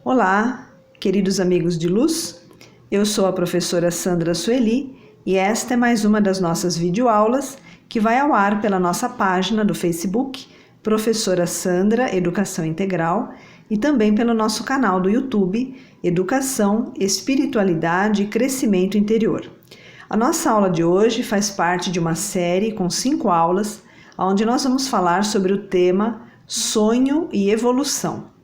Olá, queridos amigos de luz, eu sou a professora Sandra Sueli e esta é mais uma das nossas videoaulas que vai ao ar pela nossa página do Facebook, Professora Sandra Educação Integral, e também pelo nosso canal do YouTube, Educação, Espiritualidade e Crescimento Interior. A nossa aula de hoje faz parte de uma série com 5 aulas, onde nós vamos falar sobre o tema Sonho e Evolução.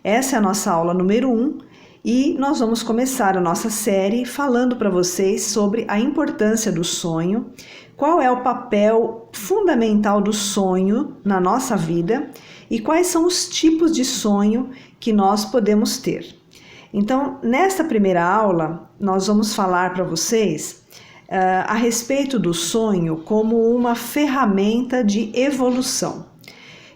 Essa é a nossa aula número 1 e nós vamos começar a nossa série falando para vocês sobre a importância do sonho, qual é o papel fundamental do sonho na nossa vida e quais são os tipos de sonho que nós podemos ter. Então, nesta primeira aula, nós vamos falar para vocês a respeito do sonho como uma ferramenta de evolução.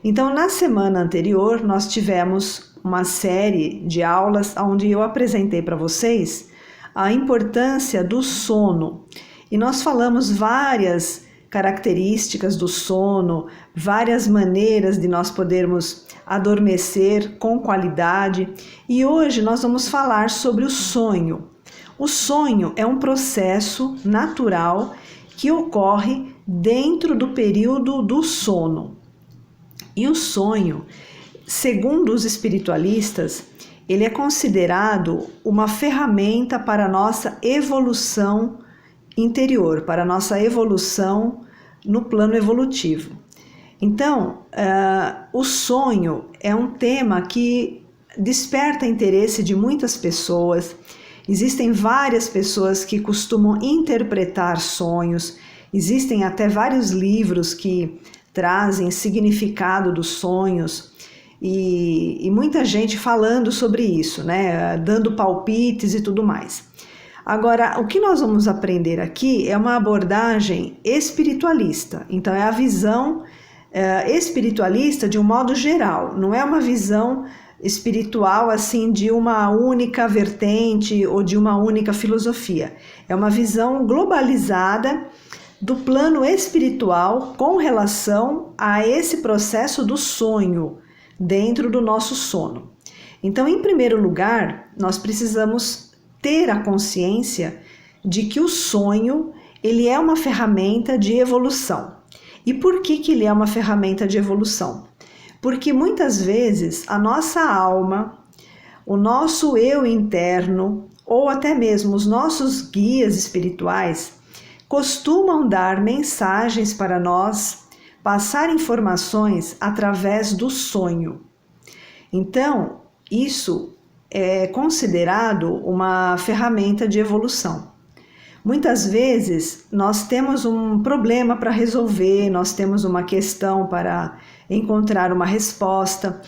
Então, na semana anterior, nós tivemos uma série de aulas onde eu apresentei para vocês a importância do sono. E nós falamos várias características do sono, várias maneiras de nós podermos adormecer com qualidade. E hoje nós vamos falar sobre o sonho. O sonho é um processo natural que ocorre dentro do período do sono. E o sonho, segundo os espiritualistas, ele é considerado uma ferramenta para a nossa evolução interior, para a nossa evolução no plano evolutivo. Então, o sonho é um tema que desperta interesse de muitas pessoas. Existem várias pessoas que costumam interpretar sonhos, existem até vários livros que trazem significado dos sonhos e muita gente falando sobre isso, né? Dando palpites e tudo mais. Agora, o que nós vamos aprender aqui é uma abordagem espiritualista, então é a visão espiritualista de um modo geral, não é uma visão espiritual assim de uma única vertente ou de uma única filosofia, é uma visão globalizada do plano espiritual com relação a esse processo do sonho dentro do nosso sono. Então, em primeiro lugar, nós precisamos ter a consciência de que o sonho ele é uma ferramenta de evolução. E por que ele é uma ferramenta de evolução? Porque muitas vezes a nossa alma, o nosso eu interno ou até mesmo os nossos guias espirituais costumam dar mensagens para nós, passar informações através do sonho. Então, isso é considerado uma ferramenta de evolução. Muitas vezes nós temos um problema para resolver, nós temos uma questão para encontrar uma resposta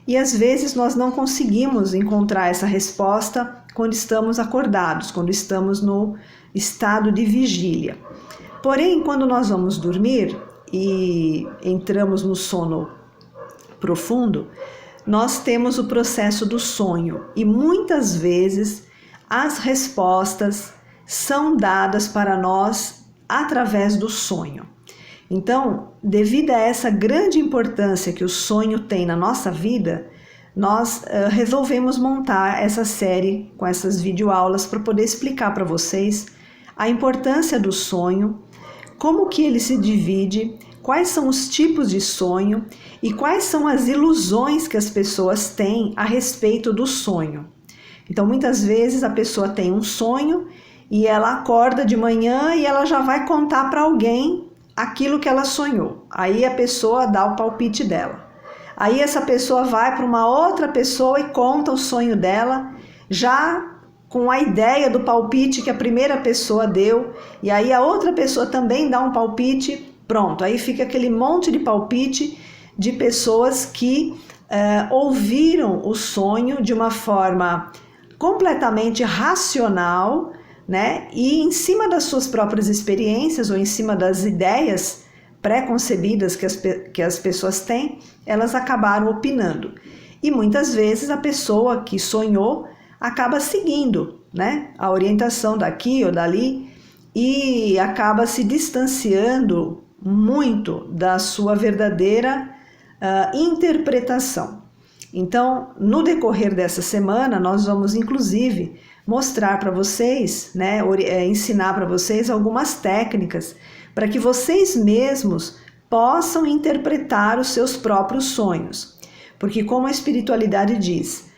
e às vezes nós não conseguimos encontrar essa resposta quando estamos acordados, quando estamos no estado de vigília. Porém, quando nós vamos dormir e entramos no sono profundo, nós temos o processo do sonho e muitas vezes as respostas são dadas para nós através do sonho. Então, devido a essa grande importância que o sonho tem na nossa vida, nós resolvemos montar essa série com essas videoaulas para poder explicar para vocês a importância do sonho, como que ele se divide, quais são os tipos de sonho e quais são as ilusões que as pessoas têm a respeito do sonho. Então, muitas vezes a pessoa tem um sonho e ela acorda de manhã e ela já vai contar para alguém aquilo que ela sonhou. Aí a pessoa dá o palpite dela. Aí essa pessoa vai para uma outra pessoa e conta o sonho dela, já com a ideia do palpite que a primeira pessoa deu, e aí a outra pessoa também dá um palpite, pronto, aí fica aquele monte de palpite de pessoas que ouviram o sonho de uma forma completamente racional, né? E em cima das suas próprias experiências ou em cima das ideias pré-concebidas que as pessoas têm, elas acabaram opinando. E muitas vezes a pessoa que sonhou acaba seguindo, né, a orientação daqui ou dali e acaba se distanciando muito da sua verdadeira interpretação. Então, no decorrer dessa semana, nós vamos inclusive mostrar para vocês, né, ensinar para vocês algumas técnicas para que vocês mesmos possam interpretar os seus próprios sonhos. Porque, como a espiritualidade diz,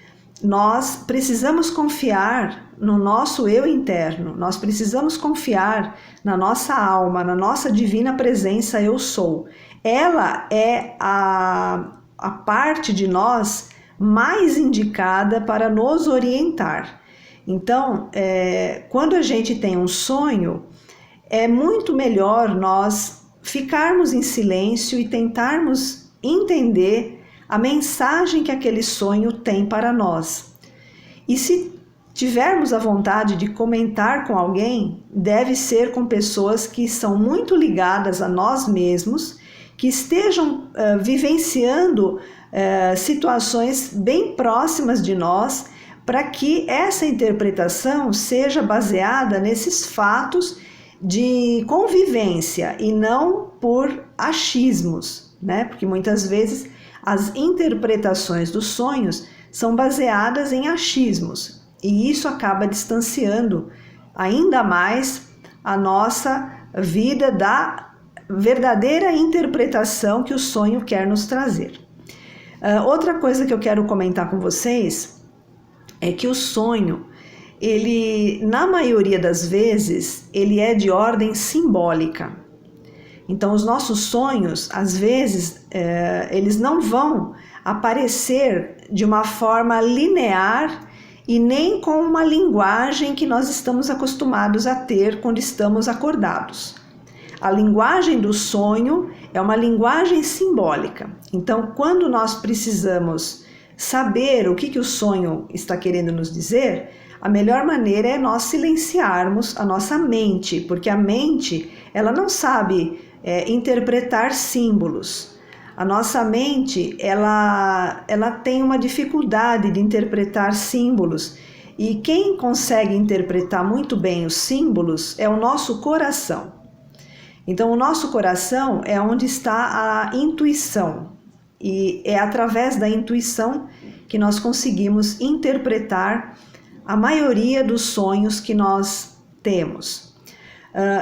nós precisamos confiar no nosso eu interno, nós precisamos confiar na nossa alma, na nossa divina presença eu sou. Ela é a parte de nós mais indicada para nos orientar. Então, quando a gente tem um sonho, é muito melhor nós ficarmos em silêncio e tentarmos entender a mensagem que aquele sonho tem para nós. E se tivermos a vontade de comentar com alguém, deve ser com pessoas que são muito ligadas a nós mesmos, que estejam vivenciando situações bem próximas de nós, para que essa interpretação seja baseada nesses fatos de convivência e não por achismos, né? Porque muitas vezes as interpretações dos sonhos são baseadas em achismos e isso acaba distanciando ainda mais a nossa vida da verdadeira interpretação que o sonho quer nos trazer. Outra coisa que eu quero comentar com vocês é que o sonho, ele, na maioria das vezes, ele é de ordem simbólica. Então, os nossos sonhos, às vezes, eles não vão aparecer de uma forma linear e nem com uma linguagem que nós estamos acostumados a ter quando estamos acordados. A linguagem do sonho é uma linguagem simbólica. Então, quando nós precisamos saber o que o sonho está querendo nos dizer, a melhor maneira é nós silenciarmos a nossa mente, porque a mente, ela não sabe interpretar símbolos. A nossa mente, ela tem uma dificuldade de interpretar símbolos, e quem consegue interpretar muito bem os símbolos é o nosso coração. Então, o nosso coração é onde está a intuição, e é através da intuição que nós conseguimos interpretar a maioria dos sonhos que nós temos.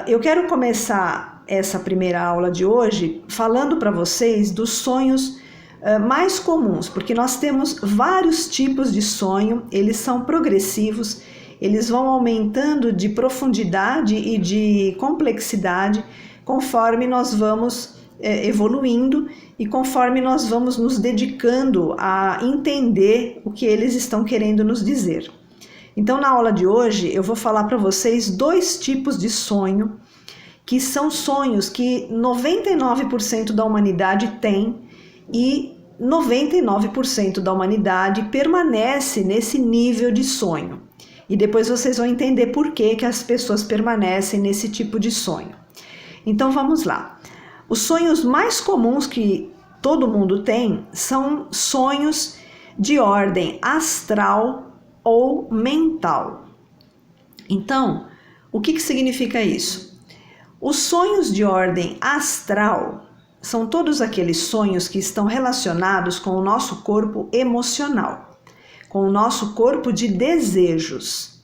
Eu quero começar essa primeira aula de hoje falando para vocês dos sonhos mais comuns, porque nós temos vários tipos de sonho, eles são progressivos, eles vão aumentando de profundidade e de complexidade conforme nós vamos evoluindo e conforme nós vamos nos dedicando a entender o que eles estão querendo nos dizer. Então, na aula de hoje, eu vou falar para vocês dois tipos de sonho, que são sonhos que 99% da humanidade tem e 99% da humanidade permanece nesse nível de sonho. E depois vocês vão entender por que as pessoas permanecem nesse tipo de sonho. Então, vamos lá. Os sonhos mais comuns que todo mundo tem são sonhos de ordem astral ou mental. Então, o que significa isso? Os sonhos de ordem astral são todos aqueles sonhos que estão relacionados com o nosso corpo emocional, com o nosso corpo de desejos.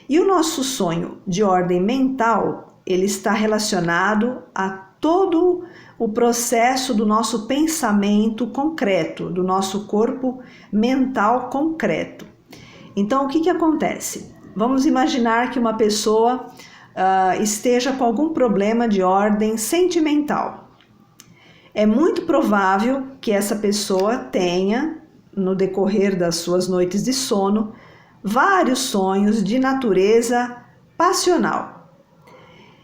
E o nosso sonho de ordem mental, ele está relacionado a todo o processo do nosso pensamento concreto, do nosso corpo mental concreto. Então, o que acontece? Vamos imaginar que uma pessoa esteja com algum problema de ordem sentimental. É muito provável que essa pessoa tenha, no decorrer das suas noites de sono, vários sonhos de natureza passional.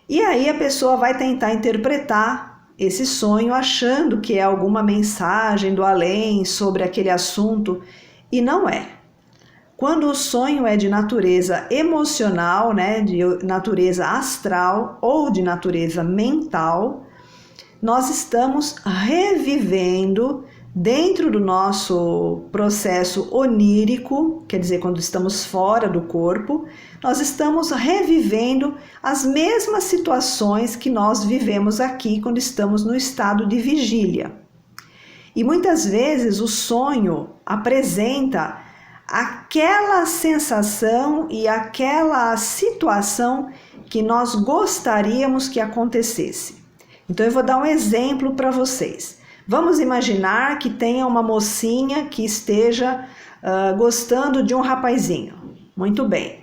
E aí a pessoa vai tentar interpretar esse sonho achando que é alguma mensagem do além sobre aquele assunto, e não é. Quando o sonho é de natureza emocional, né, de natureza astral ou de natureza mental, nós estamos revivendo dentro do nosso processo onírico, quer dizer, quando estamos fora do corpo, nós estamos revivendo as mesmas situações que nós vivemos aqui quando estamos no estado de vigília. E muitas vezes o sonho apresenta aquela sensação e aquela situação que nós gostaríamos que acontecesse. Então eu vou dar um exemplo para vocês. Vamos imaginar que tenha uma mocinha que esteja gostando de um rapazinho. Muito bem.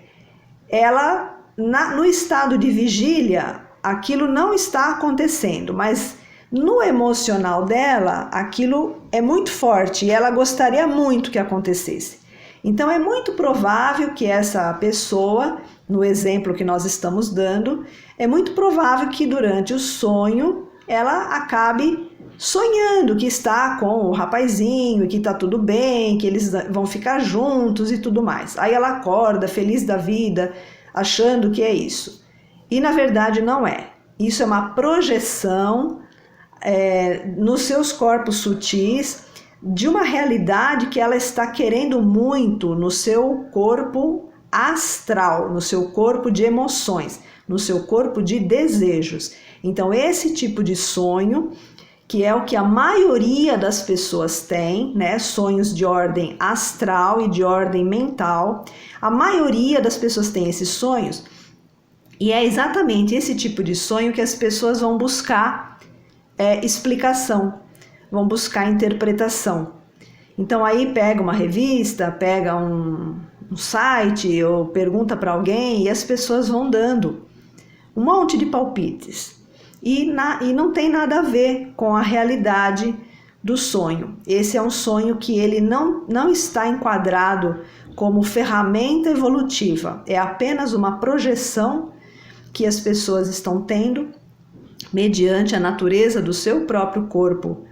Ela, no estado de vigília, aquilo não está acontecendo, mas no emocional dela, aquilo é muito forte e ela gostaria muito que acontecesse. Então é muito provável que essa pessoa, no exemplo que nós estamos dando, é muito provável que durante o sonho ela acabe sonhando que está com o rapazinho, que está tudo bem, que eles vão ficar juntos e tudo mais. Aí ela acorda feliz da vida, achando que é isso. E na verdade não é. Isso é uma projeção nos seus corpos sutis de uma realidade que ela está querendo muito no seu corpo astral, no seu corpo de emoções, no seu corpo de desejos. Então esse tipo de sonho, que é o que a maioria das pessoas tem, né? Sonhos de ordem astral e de ordem mental. A maioria das pessoas tem esses sonhos e é exatamente esse tipo de sonho que as pessoas vão buscar explicação, vão buscar interpretação. Então aí pega uma revista, pega um site ou pergunta para alguém e as pessoas vão dando um monte de palpites. E não tem nada a ver com a realidade do sonho. Esse é um sonho que ele não está enquadrado como ferramenta evolutiva. É apenas uma projeção que as pessoas estão tendo mediante a natureza do seu próprio corpo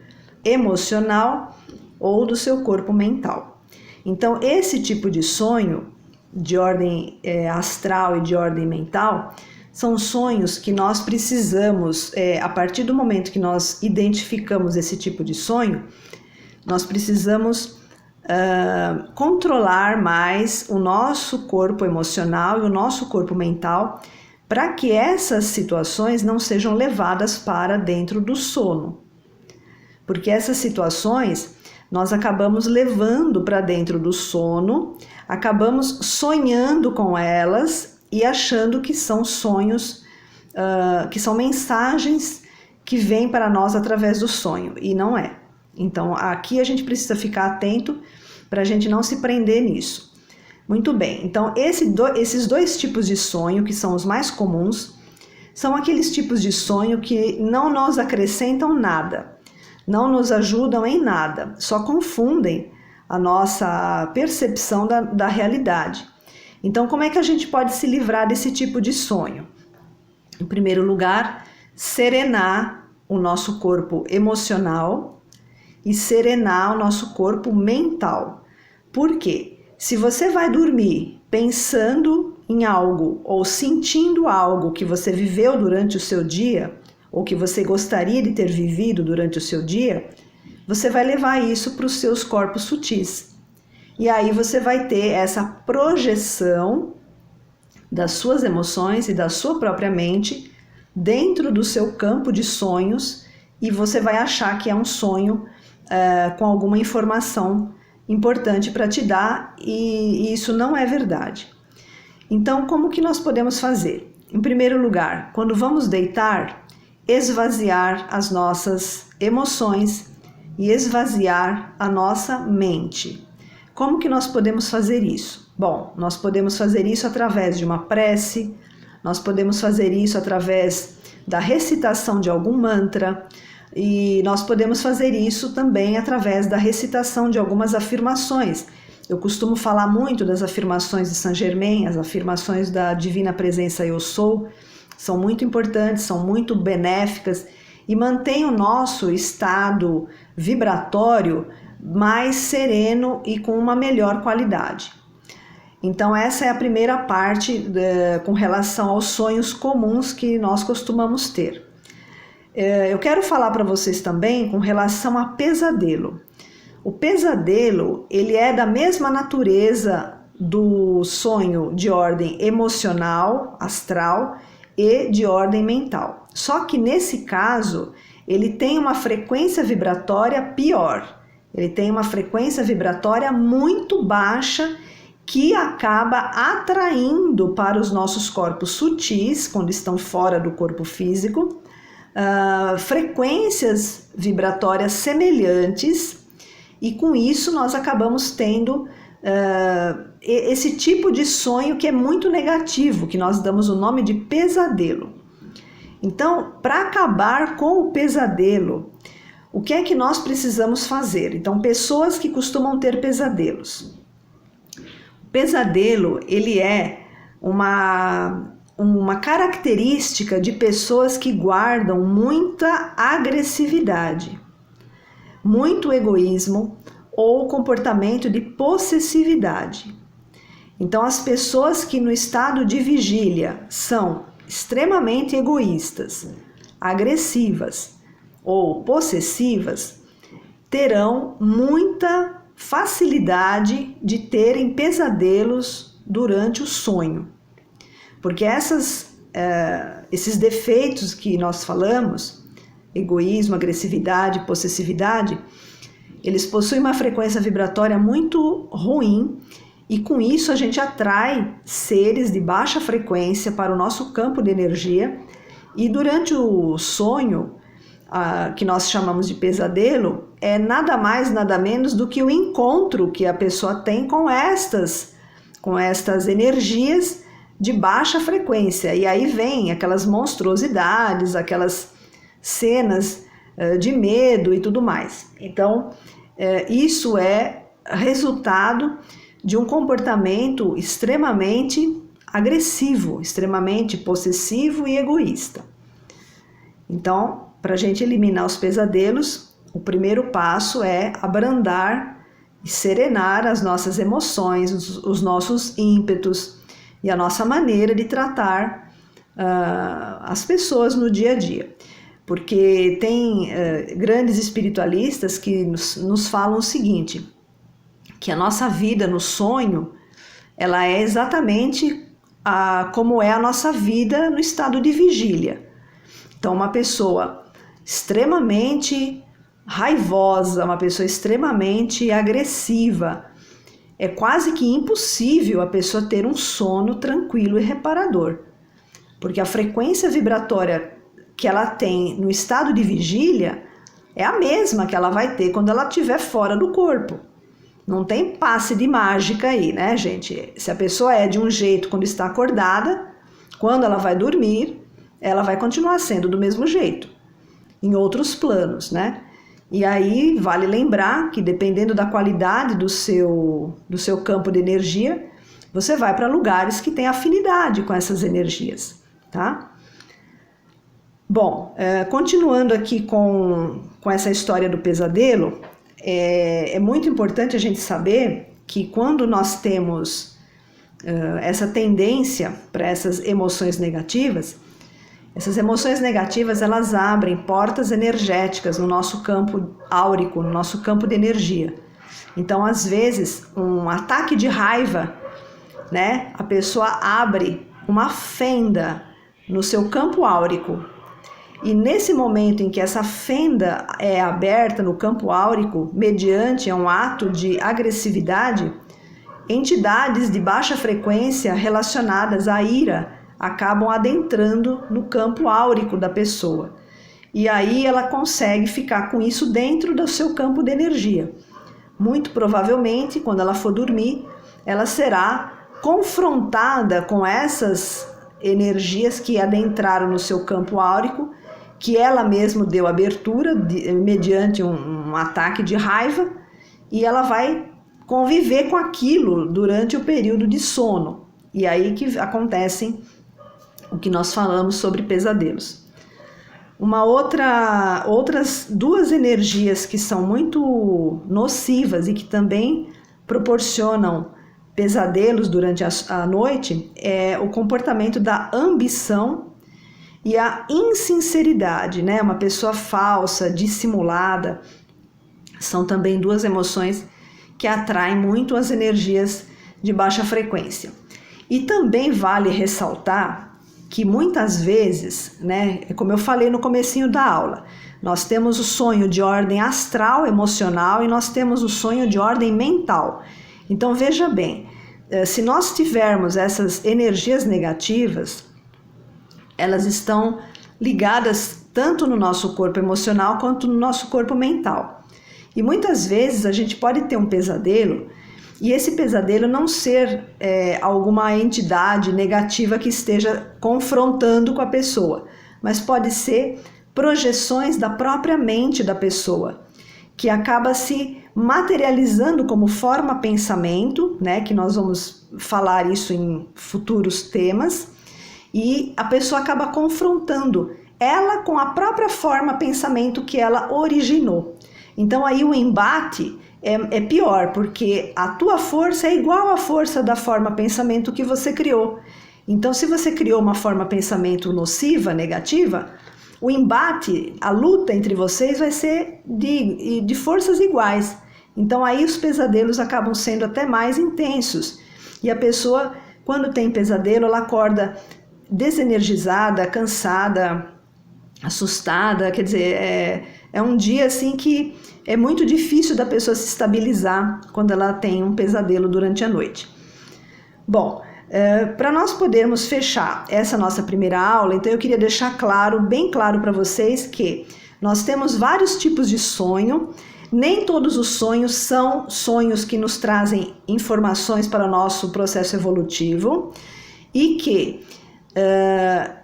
emocional ou do seu corpo mental. Então, esse tipo de sonho de ordem astral e de ordem mental são sonhos que nós precisamos, a partir do momento que nós identificamos esse tipo de sonho, nós precisamos controlar mais o nosso corpo emocional e o nosso corpo mental para que essas situações não sejam levadas para dentro do sono. Porque essas situações nós acabamos levando para dentro do sono, acabamos sonhando com elas e achando que são sonhos, que são mensagens que vêm para nós através do sonho, e não é. Então aqui a gente precisa ficar atento para a gente não se prender nisso. Muito bem, então esses dois tipos de sonho, que são os mais comuns, são aqueles tipos de sonho que não nos acrescentam nada, não nos ajudam em nada, só confundem a nossa percepção da realidade. Então, como é que a gente pode se livrar desse tipo de sonho? Em primeiro lugar, serenar o nosso corpo emocional e serenar o nosso corpo mental. Por quê? Se você vai dormir pensando em algo ou sentindo algo que você viveu durante o seu dia, ou que você gostaria de ter vivido durante o seu dia, você vai levar isso para os seus corpos sutis. E aí você vai ter essa projeção das suas emoções e da sua própria mente dentro do seu campo de sonhos e você vai achar que é um sonho com alguma informação importante para te dar e isso não é verdade. Então, como que nós podemos fazer? Em primeiro lugar, quando vamos deitar, esvaziar as nossas emoções e esvaziar a nossa mente. Como que nós podemos fazer isso? Bom, nós podemos fazer isso através de uma prece, nós podemos fazer isso através da recitação de algum mantra e nós podemos fazer isso também através da recitação de algumas afirmações. Eu costumo falar muito das afirmações de Saint Germain, as afirmações da Divina Presença Eu Sou, são muito importantes, são muito benéficas e mantêm o nosso estado vibratório mais sereno e com uma melhor qualidade. Então essa é a primeira parte com relação aos sonhos comuns que nós costumamos ter. Eu quero falar para vocês também com relação a pesadelo. O pesadelo, ele é da mesma natureza do sonho de ordem emocional, astral e de ordem mental. Só que nesse caso ele tem uma frequência vibratória pior. Ele tem uma frequência vibratória muito baixa que acaba atraindo para os nossos corpos sutis, quando estão fora do corpo físico, frequências vibratórias semelhantes, e com isso nós acabamos tendo esse tipo de sonho que é muito negativo, que nós damos o nome de pesadelo. Então, para acabar com o pesadelo, o que é que nós precisamos fazer? Então, pessoas que costumam ter pesadelos. O pesadelo, ele é uma característica de pessoas que guardam muita agressividade, muito egoísmo ou comportamento de possessividade. Então, as pessoas que no estado de vigília são extremamente egoístas, agressivas ou possessivas, terão muita facilidade de terem pesadelos durante o sonho. Porque esses defeitos que nós falamos, egoísmo, agressividade, possessividade, eles possuem uma frequência vibratória muito ruim, e com isso a gente atrai seres de baixa frequência para o nosso campo de energia, e durante o sonho, que nós chamamos de pesadelo, é nada mais, nada menos do que o encontro que a pessoa tem com estas energias de baixa frequência. E aí vem aquelas monstruosidades, aquelas cenas de medo e tudo mais. Então, isso é resultado de um comportamento extremamente agressivo, extremamente possessivo e egoísta. Então, para a gente eliminar os pesadelos, o primeiro passo é abrandar e serenar as nossas emoções, os nossos ímpetos e a nossa maneira de tratar as pessoas no dia a dia. Porque tem grandes espiritualistas que nos falam o seguinte, que a nossa vida no sonho, ela é exatamente como é a nossa vida no estado de vigília. Então, uma pessoa extremamente raivosa, uma pessoa extremamente agressiva, é quase que impossível a pessoa ter um sono tranquilo e reparador, porque a frequência vibratória que ela tem no estado de vigília é a mesma que ela vai ter quando ela estiver fora do corpo. Não tem passe de mágica aí, né, gente? Se a pessoa é de um jeito quando está acordada, quando ela vai dormir, ela vai continuar sendo do mesmo jeito, em outros planos, né? E aí vale lembrar que dependendo da qualidade do seu campo de energia, você vai para lugares que têm afinidade com essas energias, tá? Bom, continuando aqui com essa história do pesadelo, é muito importante a gente saber que quando nós temos essa tendência para essas emoções negativas, elas abrem portas energéticas no nosso campo áurico, no nosso campo de energia. Então, às vezes, um ataque de raiva, né, a pessoa abre uma fenda no seu campo áurico. E nesse momento em que essa fenda é aberta no campo áurico, mediante um ato de agressividade, entidades de baixa frequência relacionadas à ira acabam adentrando no campo áurico da pessoa. E aí ela consegue ficar com isso dentro do seu campo de energia. Muito provavelmente, quando ela for dormir, ela será confrontada com essas energias que adentraram no seu campo áurico, que ela mesma deu abertura mediante um ataque de raiva, e ela vai conviver com aquilo durante o período de sono. E aí que acontecem o que nós falamos sobre pesadelos. Outras duas energias que são muito nocivas e que também proporcionam pesadelos durante a noite é o comportamento da ambição e a insinceridade, né? Uma pessoa falsa, dissimulada, são também duas emoções que atraem muito as energias de baixa frequência. E também vale ressaltar que muitas vezes, né, como eu falei no comecinho da aula, Nós temos o sonho de ordem astral, emocional, e nós temos o sonho de ordem mental. Então veja bem, se nós tivermos essas energias negativas, elas estão ligadas tanto no nosso corpo emocional quanto no nosso corpo mental. E muitas vezes a gente pode ter um pesadelo e esse pesadelo não ser alguma entidade negativa que esteja confrontando com a pessoa, mas pode ser projeções da própria mente da pessoa, que acaba se materializando como forma pensamento, né, que nós vamos falar isso em futuros temas, e a pessoa acaba confrontando ela com a própria forma pensamento que ela originou. Então aí o embate é pior, porque a tua força é igual à força da forma pensamento que você criou. Então se você criou uma forma pensamento nociva, negativa, o embate, a luta entre vocês vai ser de forças iguais. Então aí os pesadelos acabam sendo até mais intensos. E a pessoa, quando tem pesadelo, ela acorda desenergizada, cansada, assustada. Quer dizer, é um dia assim que é muito difícil da pessoa se estabilizar quando ela tem um pesadelo durante a noite. Bom, para nós podermos fechar essa nossa primeira aula, então eu queria deixar claro, bem claro para vocês que nós temos vários tipos de sonho. Nem todos os sonhos são sonhos que nos trazem informações para o nosso processo evolutivo e que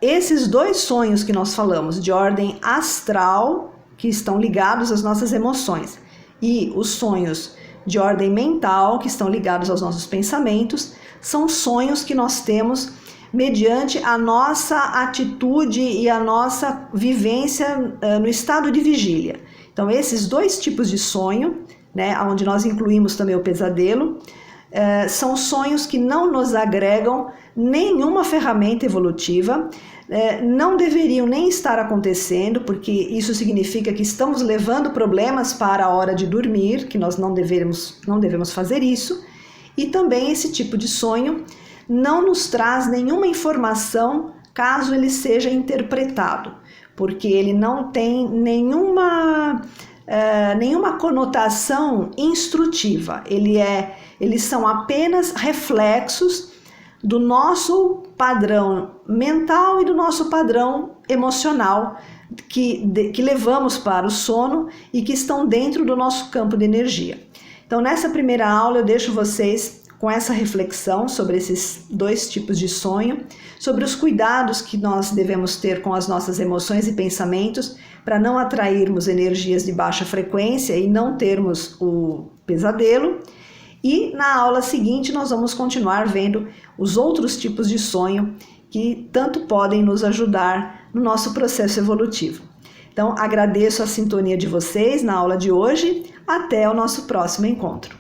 esses dois sonhos que nós falamos, de ordem astral, que estão ligados às nossas emoções, e os sonhos de ordem mental, que estão ligados aos nossos pensamentos, são sonhos que nós temos mediante a nossa atitude e a nossa vivência no estado de vigília. Então esses dois tipos de sonho, né, onde nós incluímos também o pesadelo, são sonhos que não nos agregam nenhuma ferramenta evolutiva, não deveriam nem estar acontecendo, porque isso significa que estamos levando problemas para a hora de dormir, que nós não devemos fazer isso, e também esse tipo de sonho não nos traz nenhuma informação caso ele seja interpretado, porque ele não tem nenhuma conotação instrutiva, eles são apenas reflexos do nosso padrão mental e do nosso padrão emocional que levamos para o sono e que estão dentro do nosso campo de energia. Então nessa primeira aula eu deixo vocês com essa reflexão sobre esses dois tipos de sonho, sobre os cuidados que nós devemos ter com as nossas emoções e pensamentos para não atrairmos energias de baixa frequência e não termos o pesadelo. E na aula seguinte nós vamos continuar vendo os outros tipos de sonho que tanto podem nos ajudar no nosso processo evolutivo. Então agradeço a sintonia de vocês na aula de hoje. Até o nosso próximo encontro.